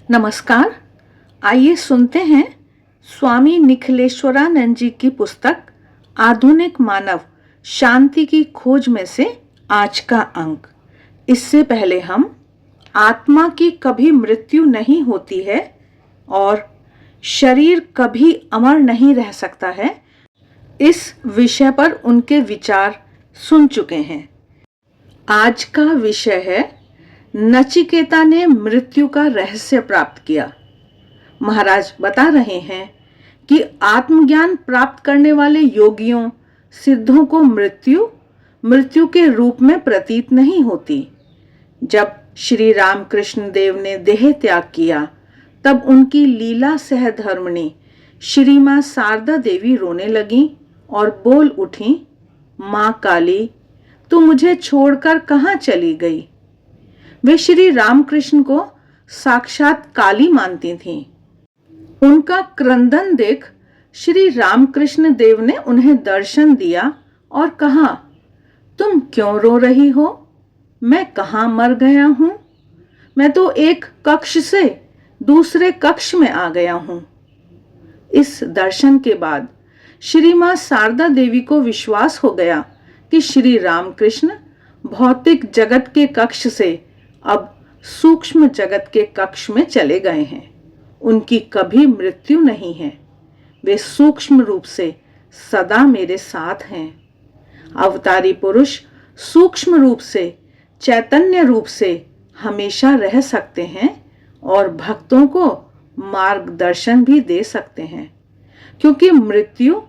नमस्कार। आइए सुनते हैं स्वामी निखिलेश्वरानंद जी की पुस्तक आधुनिक मानव शांति की खोज में से आज का अंक। इससे पहले हम आत्मा की कभी मृत्यु नहीं होती है और शरीर कभी अमर नहीं रह सकता है, इस विषय पर उनके विचार सुन चुके हैं। आज का विषय है नचिकेता ने मृत्यु का रहस्य प्राप्त किया। महाराज बता रहे हैं कि आत्मज्ञान प्राप्त करने वाले योगियों सिद्धों को मृत्यु के रूप में प्रतीत नहीं होती। जब श्री रामकृष्ण देव ने देह त्याग किया तब उनकी लीला सहधर्मिणी श्री मां शारदा देवी रोने लगी और बोल उठी, मां काली, तू मुझे छोड़कर कहाँ चली गई। वे श्री रामकृष्ण को साक्षात काली मानती थीं। उनका क्रंदन देख श्री रामकृष्ण देव ने उन्हें दर्शन दिया और कहा, तुम क्यों रो रही हो? मैं कहाँ मर गया हूं? मैं तो एक कक्ष से दूसरे कक्ष में आ गया हूं। इस दर्शन के बाद श्री मां शारदा देवी को विश्वास हो गया कि श्री रामकृष्ण भौतिक जगत के कक्ष से अब सूक्ष्म जगत के कक्ष में चले गए हैं। उनकी कभी मृत्यु नहीं है। वे सूक्ष्म रूप से सदा मेरे साथ हैं। अवतारी पुरुष सूक्ष्म रूप से, चैतन्य रूप से हमेशा रह सकते हैं और भक्तों को मार्गदर्शन भी दे सकते हैं, क्योंकि मृत्यु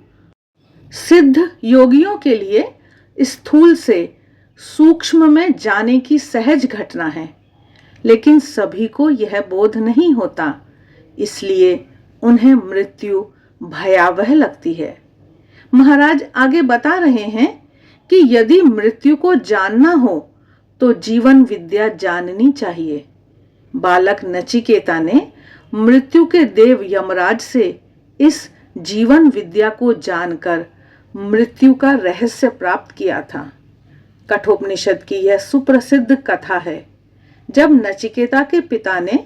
सिद्ध योगियों के लिए स्थूल से सूक्ष्म में जाने की सहज घटना है, लेकिन सभी को यह बोध नहीं होता, इसलिए उन्हें मृत्यु भयावह लगती है। महाराज आगे बता रहे हैं कि यदि मृत्यु को जानना हो तो जीवन विद्या जाननी चाहिए। बालक नचिकेता ने मृत्यु के देव यमराज से इस जीवन विद्या को जानकर मृत्यु का रहस्य प्राप्त किया था। कठोपनिषद की यह सुप्रसिद्ध कथा है। जब नचिकेता के पिता ने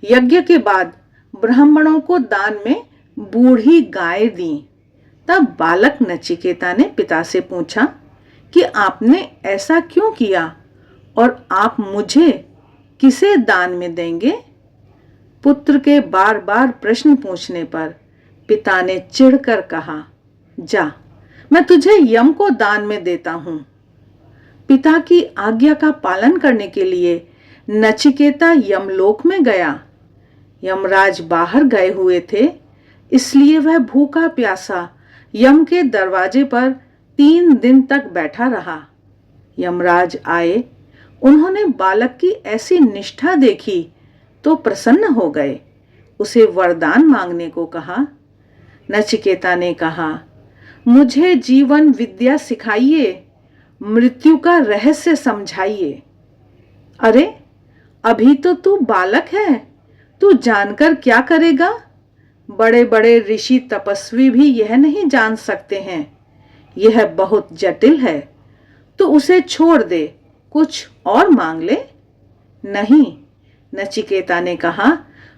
यज्ञ के बाद ब्राह्मणों को दान में बूढ़ी गाय दी, तब बालक नचिकेता ने पिता से पूछा कि आपने ऐसा क्यों किया और आप मुझे किसे दान में देंगे? पुत्र के बार बार प्रश्न पूछने पर पिता ने चिढ़कर कहा, जा, मैं तुझे यम को दान में देता हूं। पिता की आज्ञा का पालन करने के लिए नचिकेता यमलोक में गया। यमराज बाहर गए हुए थे, इसलिए वह भूखा प्यासा यम के दरवाजे पर 3 दिन तक बैठा रहा। यमराज आए, उन्होंने बालक की ऐसी निष्ठा देखी तो प्रसन्न हो गए। उसे वरदान मांगने को कहा। नचिकेता ने कहा, मुझे जीवन विद्या सिखाइए, मृत्यु का रहस्य समझाइए। अरे, अभी तो तू बालक है, तू जानकर क्या करेगा? बड़े बड़े ऋषि तपस्वी भी यह नहीं जान सकते हैं। यह बहुत जटिल है, तो उसे छोड़ दे, कुछ और मांग ले। नहीं, नचिकेता ने कहा,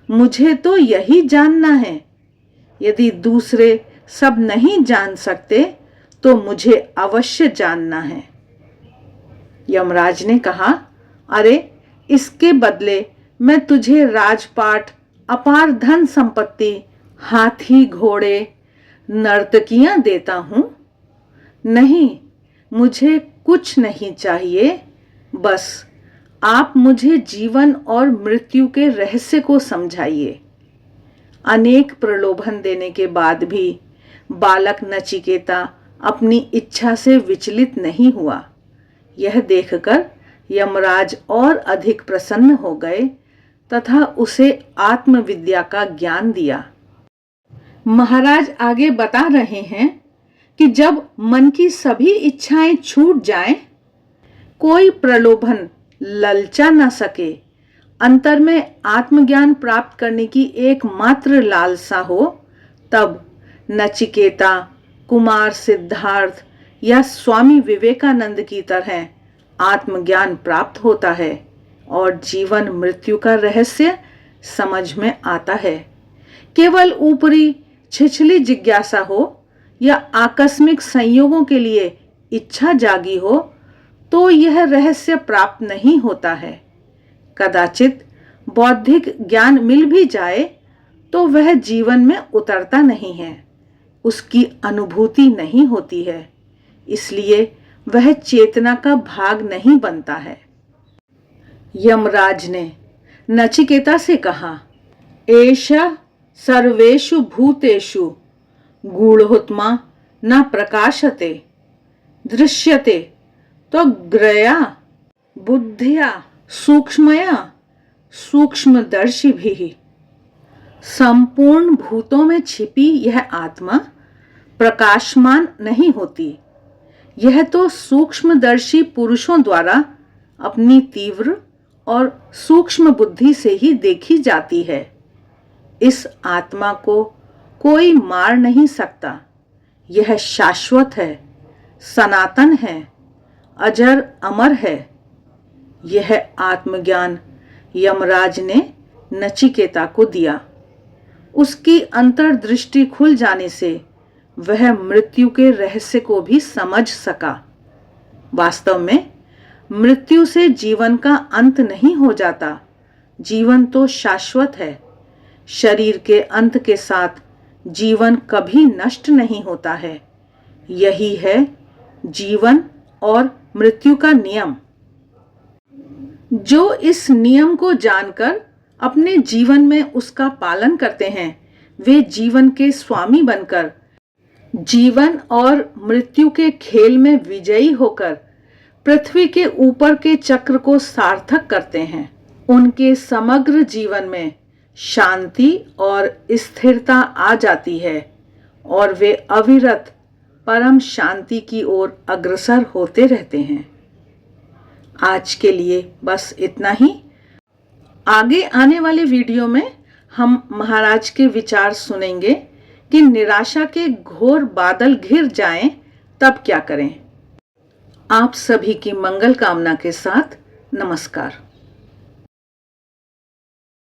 मुझे तो यही जानना है। यदि दूसरे सब नहीं जान सकते तो मुझे अवश्य जानना है। यमराज ने कहा, अरे, इसके बदले मैं तुझे राजपाट, अपार धन संपत्ति, हाथी घोड़े, नर्तकियां देता हूं। नहीं, मुझे कुछ नहीं चाहिए, बस आप मुझे जीवन और मृत्यु के रहस्य को समझाइए। अनेक प्रलोभन देने के बाद भी बालक नचिकेता अपनी इच्छा से विचलित नहीं हुआ। यह देखकर यमराज और अधिक प्रसन्न हो गए तथा उसे आत्मविद्या का ज्ञान दिया। महाराज आगे बता रहे हैं कि जब मन की सभी इच्छाएं छूट जाएं, कोई प्रलोभन ललचा न सके, अंतर में आत्मज्ञान प्राप्त करने की एकमात्र लालसा हो, तब नचिकेता कुमार सिद्धार्थ या स्वामी विवेकानंद की तरह आत्मज्ञान प्राप्त होता है और जीवन मृत्यु का रहस्य समझ में आता है। केवल ऊपरी छिछली जिज्ञासा हो या आकस्मिक संयोगों के लिए इच्छा जागी हो तो यह रहस्य प्राप्त नहीं होता है। कदाचित बौद्धिक ज्ञान मिल भी जाए तो वह जीवन में उतरता नहीं है, उसकी अनुभूति नहीं होती है, इसलिए वह चेतना का भाग नहीं बनता है। यमराज ने नचिकेता से कहा, एष सर्वेषु भूतेषु गूढ़ोत्मा न प्रकाशते दृश्यते तो ग्रया बुद्धिया सूक्ष्मया सूक्ष्मदर्शी भी। संपूर्ण भूतों में छिपी यह आत्मा प्रकाशमान नहीं होती, यह तो सूक्ष्मदर्शी पुरुषों द्वारा अपनी तीव्र और सूक्ष्म बुद्धि से ही देखी जाती है। इस आत्मा को कोई मार नहीं सकता, यह शाश्वत है, सनातन है, अजर अमर है। यह आत्मज्ञान यमराज ने नचिकेता को दिया। उसकी अंतर्दृष्टि खुल जाने से वह मृत्यु के रहस्य को भी समझ सका। वास्तव में मृत्यु से जीवन का अंत नहीं हो जाता, जीवन तो शाश्वत है। शरीर के अंत के साथ जीवन कभी नष्ट नहीं होता है। यही है जीवन और मृत्यु का नियम। जो इस नियम को जानकर अपने जीवन में उसका पालन करते हैं, वे जीवन के स्वामी बनकर जीवन और मृत्यु के खेल में विजयी होकर पृथ्वी के ऊपर के चक्र को सार्थक करते हैं। उनके समग्र जीवन में शांति और स्थिरता आ जाती है और वे अविरत परम शांति की ओर अग्रसर होते रहते हैं। आज के लिए बस इतना ही। आगे आने वाले वीडियो में हम महाराज के विचार सुनेंगे कि निराशा के घोर बादल घिर जाएं तब क्या करें। आप सभी की मंगल कामना के साथ नमस्कार।